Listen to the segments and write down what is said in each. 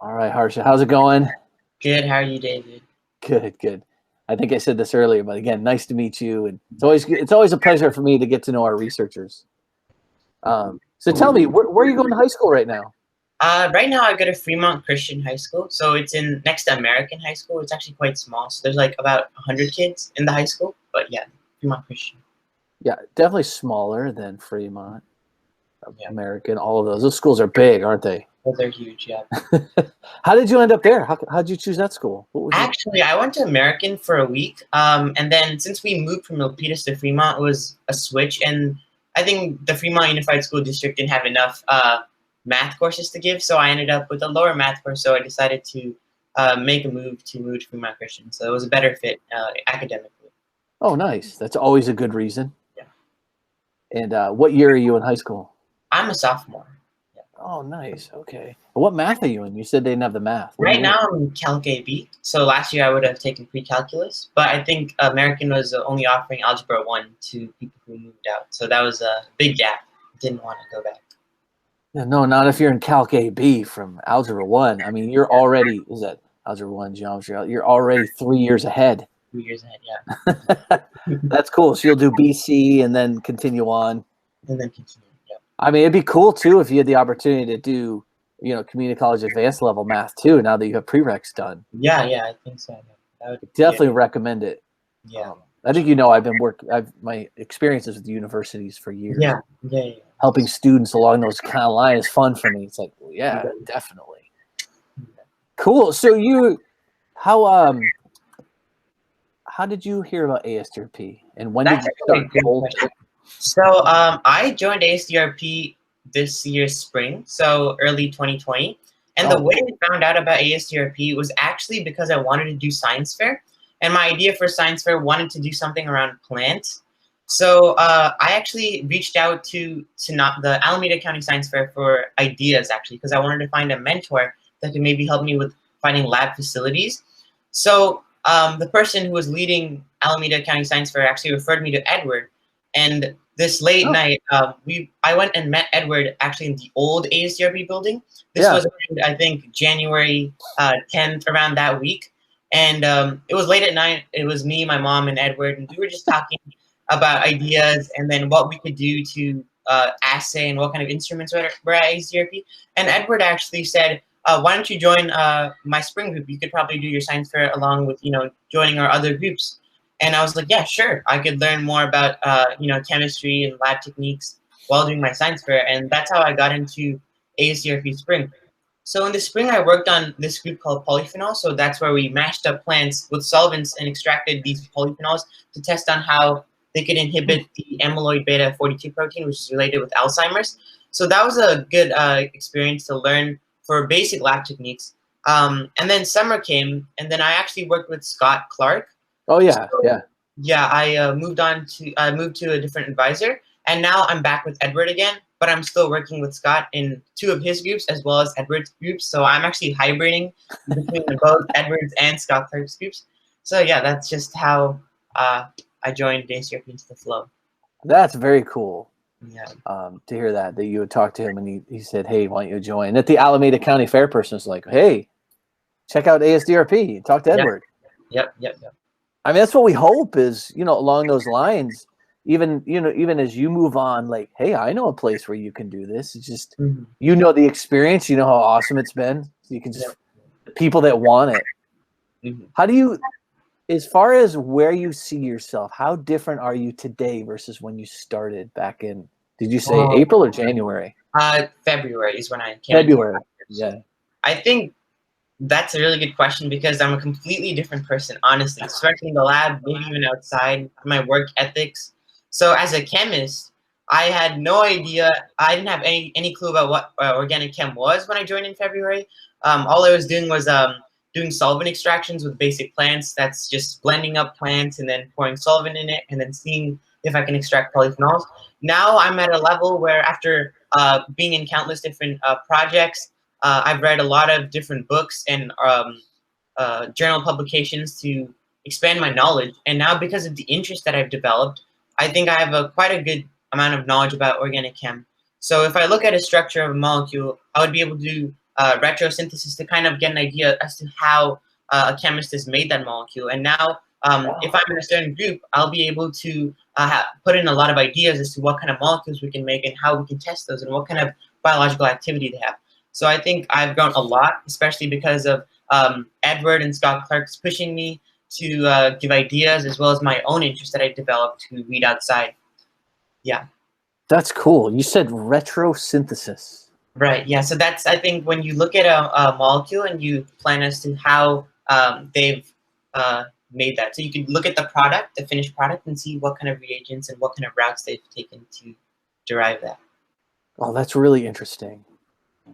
All right, Harsha, how's it going? Good. How are you, David? Good, good. I think I said this earlier, but again, nice to meet you, and it's always a pleasure for me to get to know our researchers. So tell me, where are you going to high school right now? Right now I go to Fremont Christian High School, so it's in next to American High School. It's actually quite small, so there's like about 100 kids in the high school. But yeah, Fremont Christian. Yeah, definitely smaller than Fremont, Yeah, American. All of those schools are big, aren't they? but they're huge. Yeah. How did you end up there? How did you choose that school? What was it? Actually, I went to American for a week, and then since we moved from Milpitas to Fremont, it was a switch, and I think the Fremont Unified School District didn't have enough math courses to give, so I ended up with a lower math course. So I decided to make a move to Fremont Christian. So it was a better fit academically. Oh, nice. That's always a good reason. Yeah. And what year are you in high school? I'm a sophomore. Oh, nice. Okay. What math are you in? You said they didn't have the math. What are Right you in? now I'm in Calc AB. So last year I would have taken pre-calculus, but I think American was only offering Algebra 1 to people who moved out. So that was a big gap. Didn't want to go back. Yeah, no, not if you're in Calc AB from Algebra 1. I mean, you're already, is that Algebra 1, Geometry? You're already 3 years ahead. 2 years ahead, yeah. That's cool. So you'll do BC and then continue on. And then continue, yeah. I mean, it'd be cool, too, if you had the opportunity to do, community college advanced level math, too, now that you have prereqs done. Yeah, I think so. That would, Definitely recommend it. Yeah. I think my experiences with universities for years. Yeah. Helping students along those kind of lines is fun for me. It's like, well, yeah, definitely. Cool. So how did you hear about ASDRP, and when did you start enrolling? So I joined ASDRP this year's spring, so early 2020. And the way I found out about ASDRP was actually because I wanted to do science fair. And my idea for science fair wanted to do something around plants. So I actually reached out to the Alameda County Science Fair for ideas, actually, because I wanted to find a mentor that could maybe help me with finding lab facilities. So the person who was leading Alameda County Science Fair actually referred me to Edward. And this late night, I went and met Edward actually in the old ASDRP building. This was, I think, January 10th, around that week. And it was late at night. It was me, my mom, and Edward, and we were just talking about ideas and then what we could do to assay and what kind of instruments were at ASDRP. And Edward actually said, why don't you join my spring group? You could probably do your science fair along with, joining our other groups. And I was like, yeah, sure. I could learn more about, chemistry and lab techniques while doing my science fair. And that's how I got into ASDRP spring. So in the spring, I worked on this group called polyphenol. So that's where we mashed up plants with solvents and extracted these polyphenols to test on how they could inhibit the amyloid beta 42 protein, which is related with Alzheimer's. So that was a good experience to learn for basic lab techniques. And then summer came, and then I actually worked with Scott Clark. Oh yeah, Yeah, I moved to a different advisor, and now I'm back with Edward again. But I'm still working with Scott in 2 of his groups as well as Edward's groups. So I'm actually hybriding between both Edward's and Scott Clark's groups. So yeah, that's just how I joined ASDRP into the flow. That's very cool. Yeah. To hear that you would talk to him and he said, hey, why don't you join? And that the Alameda County Fair person was like, hey, check out ASDRP. Talk to Edward. Yep. I mean, that's what we hope is, along those lines, even as you move on, like, hey, I know a place where you can do this. It's just, the experience, how awesome it's been. So you can just, people that want it. How do you, as far as where you see yourself, how different are you today versus when you started back in, did you say April or January? February is when I came. February, yeah. I think that's a really good question because I'm a completely different person, honestly, especially in the lab, maybe even outside, my work ethics. So as a chemist, I had no idea. I didn't have any clue about what organic chem was when I joined in February. All I was doing was doing solvent extractions with basic plants. That's just blending up plants and then pouring solvent in it and then seeing if I can extract polyphenols. Now I'm at a level where after being in countless different projects, I've read a lot of different books and journal publications to expand my knowledge. And now because of the interest that I've developed, I think I have quite a good amount of knowledge about organic chem. So if I look at a structure of a molecule, I would be able to retrosynthesis to kind of get an idea as to how a chemist has made that molecule. And now, if I'm in a certain group, I'll be able to put in a lot of ideas as to what kind of molecules we can make and how we can test those and what kind of biological activity they have. So I think I've grown a lot, especially because of Edward and Scott Clark's pushing me to give ideas, as well as my own interest that I developed to read outside. Yeah. That's cool. You said retrosynthesis. Right. Yeah. So that's, I think, when you look at a molecule and you plan as to how they've made that. So you could look at the product, the finished product, and see what kind of reagents and what kind of routes they've taken to derive that. Oh, that's really interesting.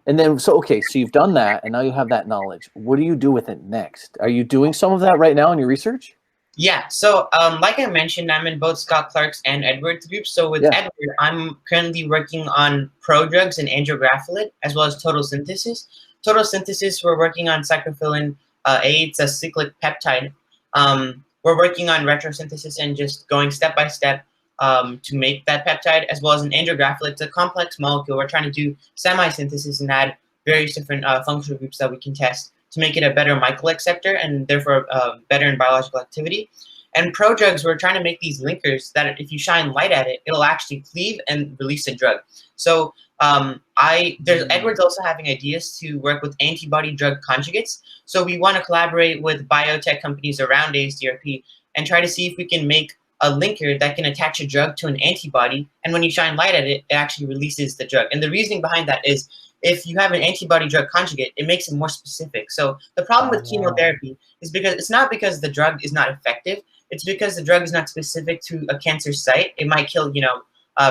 And then, so you've done that, and now you have that knowledge. What do you do with it next? Are you doing some of that right now in your research? Yeah, so like I mentioned, I'm in both Scott Clark's and Edward's groups. So with Edward, I'm currently working on prodrugs and angiographolate, as well as total synthesis. Total synthesis, we're working on cyclophilin A. It's a cyclic peptide. We're working on retrosynthesis and just going step by step to make that peptide, as well as an angiographolate. It's a complex molecule. We're trying to do semi-synthesis and add various different functional groups that we can test to make it a better Michael acceptor and therefore better in biological activity. And prodrugs, we're trying to make these linkers that if you shine light at it, it'll actually cleave and release a drug. So Edward's also having ideas to work with antibody drug conjugates. So we want to collaborate with biotech companies around ASDRP and try to see if we can make a linker that can attach a drug to an antibody. And when you shine light at it, it actually releases the drug. And the reasoning behind that is, if you have an antibody drug conjugate, it makes it more specific. So the problem with chemotherapy is because it's not because the drug is not effective. It's because the drug is not specific to a cancer site. It might kill,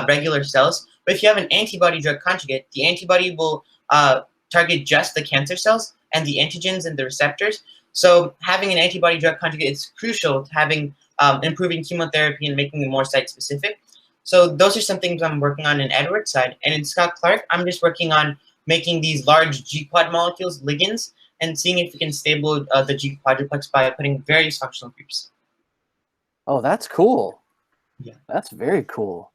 regular cells. But if you have an antibody drug conjugate, the antibody will target just the cancer cells and the antigens and the receptors. So having an antibody drug conjugate is crucial to having improving chemotherapy and making it more site specific. So those are some things I'm working on in Edward's side. And in Scott Clark, I'm just working on making these large G-quad molecules, ligands, and seeing if we can stable the G-quadruplex by putting various functional groups. Oh, that's cool. Yeah. That's very cool.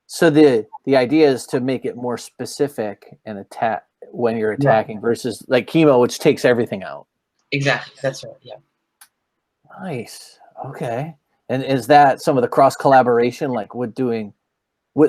So the idea is to make it more specific and attack when you're attacking versus like chemo, which takes everything out. Exactly. That's right. Yeah. Nice. Okay. And is that some of the cross collaboration, like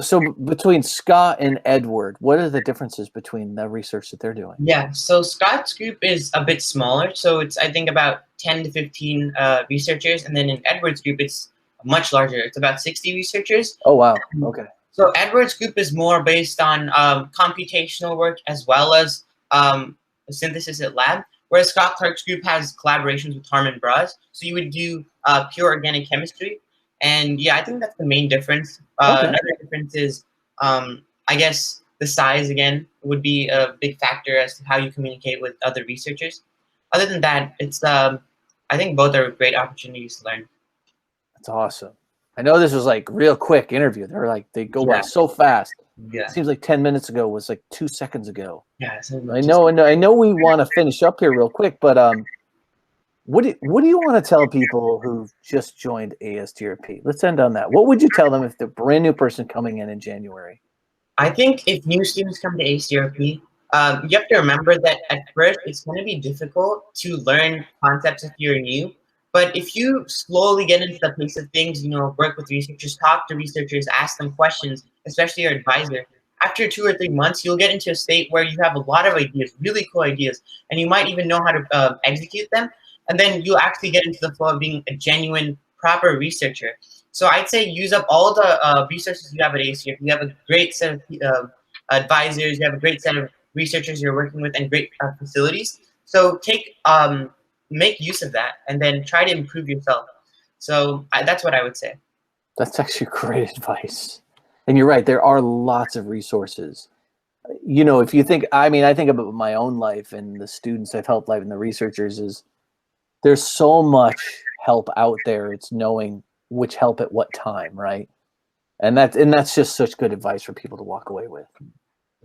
so between Scott and Edward, what are the differences between the research that they're doing? Yeah, so Scott's group is a bit smaller. So it's, I think, about 10 to 15 researchers. And then in Edward's group, it's much larger. It's about 60 researchers. Oh, wow. Okay. So Edward's group is more based on computational work as well as synthesis at lab, whereas Scott Clark's group has collaborations with Harman Bras. So you would do pure organic chemistry. And yeah, I think that's the main difference. Another difference is, I guess, the size, again, would be a big factor as to how you communicate with other researchers. Other than that, it's I think both are great opportunities to learn. That's awesome. I know this was like real quick interview. They go by so fast. Yeah. It seems like 10 minutes ago was like 2 seconds ago. Yeah. I know we want to finish up here real quick, but what do you want to tell people who've just joined ASDRP? Let's end on that. What would you tell them if they're a brand new person coming in January? I think if new students come to ASDRP, you have to remember that at first it's going to be difficult to learn concepts if you're new. But if you slowly get into the pace of things, work with researchers, talk to researchers, ask them questions, especially your advisor, after 2 or 3 months, you'll get into a state where you have a lot of ideas, really cool ideas, and you might even know how to execute them. And then you'll actually get into the flow of being a genuine, proper researcher. So I'd say use up all the resources you have at ASDRP. You have a great set of advisors. You have a great set of researchers you're working with and great facilities. So make use of that and then try to improve yourself. So that's what I would say. That's actually great advice. And you're right. There are lots of resources. If you think, I think about my own life and the students I've helped life and the researchers is, there's so much help out there. It's knowing which help at what time, right? And that's just such good advice for people to walk away with.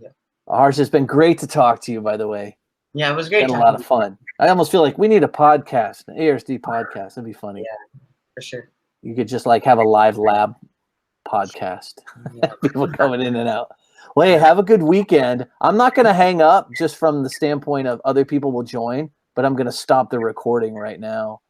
Yeah. Harsh, it's been great to talk to you, by the way. Yeah, it was great. It's been a lot of fun. I almost feel like we need a podcast, an ASD podcast. That'd be funny. Yeah, for sure. You could just have a live lab podcast. Yeah. People coming in and out. Well, hey, have a good weekend. I'm not going to hang up just from the standpoint of other people will join, but I'm going to stop the recording right now.